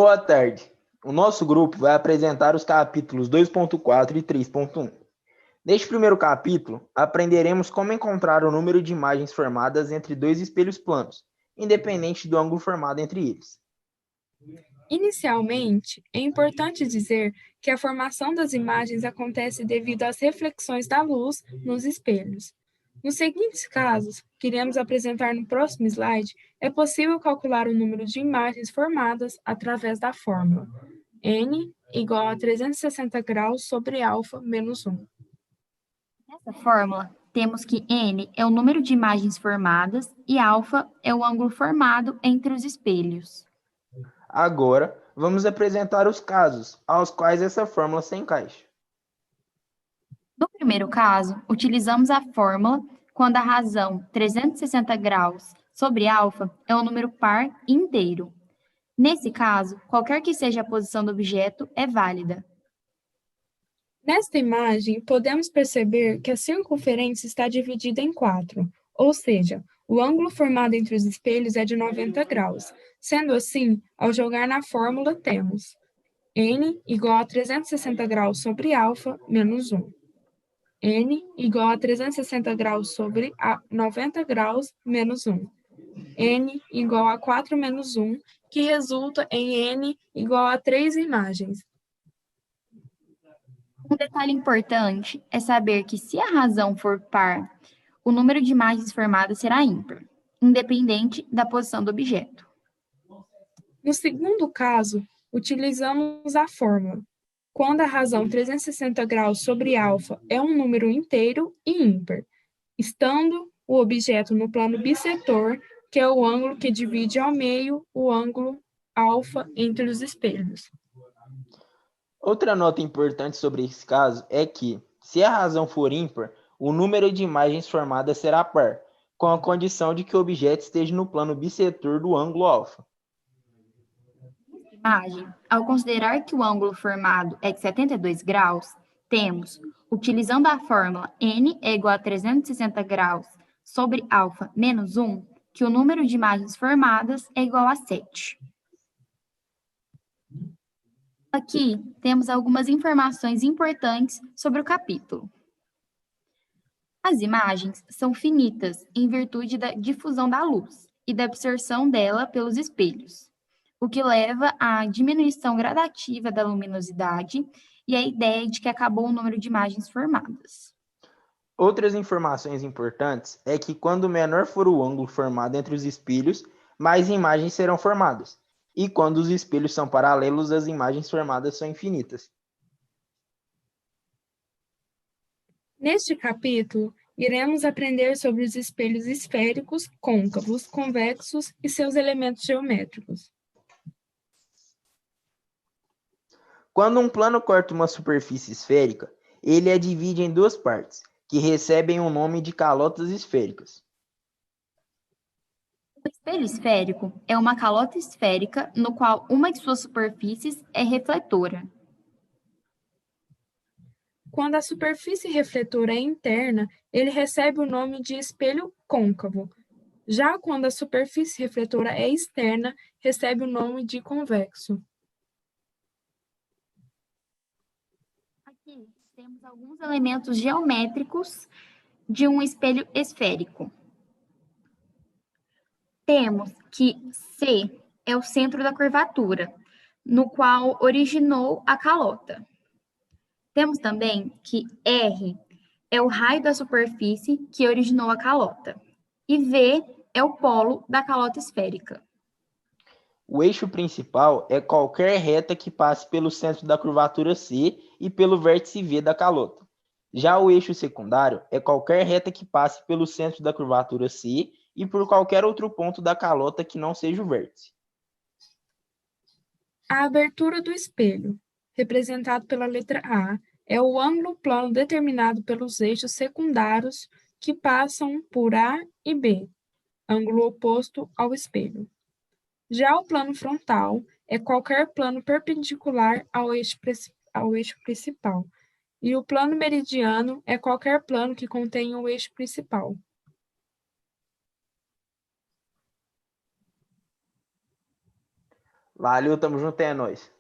Boa tarde. O nosso grupo vai apresentar os capítulos 2.4 e 3.1. Neste primeiro capítulo, aprenderemos como encontrar o número de imagens formadas entre dois espelhos planos, independente do ângulo formado entre eles. Inicialmente, é importante dizer que a formação das imagens acontece devido às reflexões da luz nos espelhos. Nos seguintes casos, que iremos apresentar no próximo slide, é possível calcular o número de imagens formadas através da fórmula n igual a 360 graus sobre alfa menos 1. Nessa fórmula, temos que n é o número de imagens formadas e alfa é o ângulo formado entre os espelhos. Agora, vamos apresentar os casos aos quais essa fórmula se encaixa. No primeiro caso, utilizamos a fórmula quando a razão 360 graus sobre alfa é um número par inteiro. Nesse caso, qualquer que seja a posição do objeto é válida. Nesta imagem, podemos perceber que a circunferência está dividida em 4, ou seja, o ângulo formado entre os espelhos é de 90 graus. Sendo assim, ao jogar na fórmula, temos n igual a 360 graus sobre alfa menos 1. N igual a 360 graus sobre 90 graus menos 1. N igual a 4 menos 1, que resulta em N igual a 3 imagens. Um detalhe importante é saber que se a razão for par, o número de imagens formadas será ímpar, independente da posição do objeto. No segundo caso, utilizamos a fórmula quando a razão 360 graus sobre alfa é um número inteiro e ímpar, estando o objeto no plano bissetor, que é o ângulo que divide ao meio o ângulo alfa entre os espelhos. Outra nota importante sobre esse caso é que, se a razão for ímpar, o número de imagens formadas será par, com a condição de que o objeto esteja no plano bissetor do ângulo alfa. Imagem, ao considerar que o ângulo formado é de 72 graus, temos, utilizando a fórmula n é igual a 360 graus sobre alfa menos 1, que o número de imagens formadas é igual a 7. Aqui temos algumas informações importantes sobre o capítulo. As imagens são finitas em virtude da difusão da luz e da absorção dela pelos espelhos, o que leva à diminuição gradativa da luminosidade e à ideia de que acabou o número de imagens formadas. Outras informações importantes é que quando menor for o ângulo formado entre os espelhos, mais imagens serão formadas. E quando os espelhos são paralelos, as imagens formadas são infinitas. Neste capítulo, iremos aprender sobre os espelhos esféricos, côncavos, convexos e seus elementos geométricos. Quando um plano corta uma superfície esférica, ele a divide em duas partes, que recebem o nome de calotas esféricas. O espelho esférico é uma calota esférica no qual uma de suas superfícies é refletora. Quando a superfície refletora é interna, ele recebe o nome de espelho côncavo. Já quando a superfície refletora é externa, recebe o nome de convexo. Aqui temos alguns elementos geométricos de um espelho esférico. Temos que C é o centro da curvatura, no qual originou a calota. Temos também que R é o raio da superfície que originou a calota. E V é o polo da calota esférica. O eixo principal é qualquer reta que passe pelo centro da curvatura C e pelo vértice V da calota. Já o eixo secundário é qualquer reta que passe pelo centro da curvatura C e por qualquer outro ponto da calota que não seja o vértice. A abertura do espelho, representado pela letra A, é o ângulo plano determinado pelos eixos secundários que passam por A e B, ângulo oposto ao espelho. Já o plano frontal é qualquer plano perpendicular ao eixo principal, e o plano meridiano é qualquer plano que contenha o eixo principal. Valeu, tamo junto, é nóis.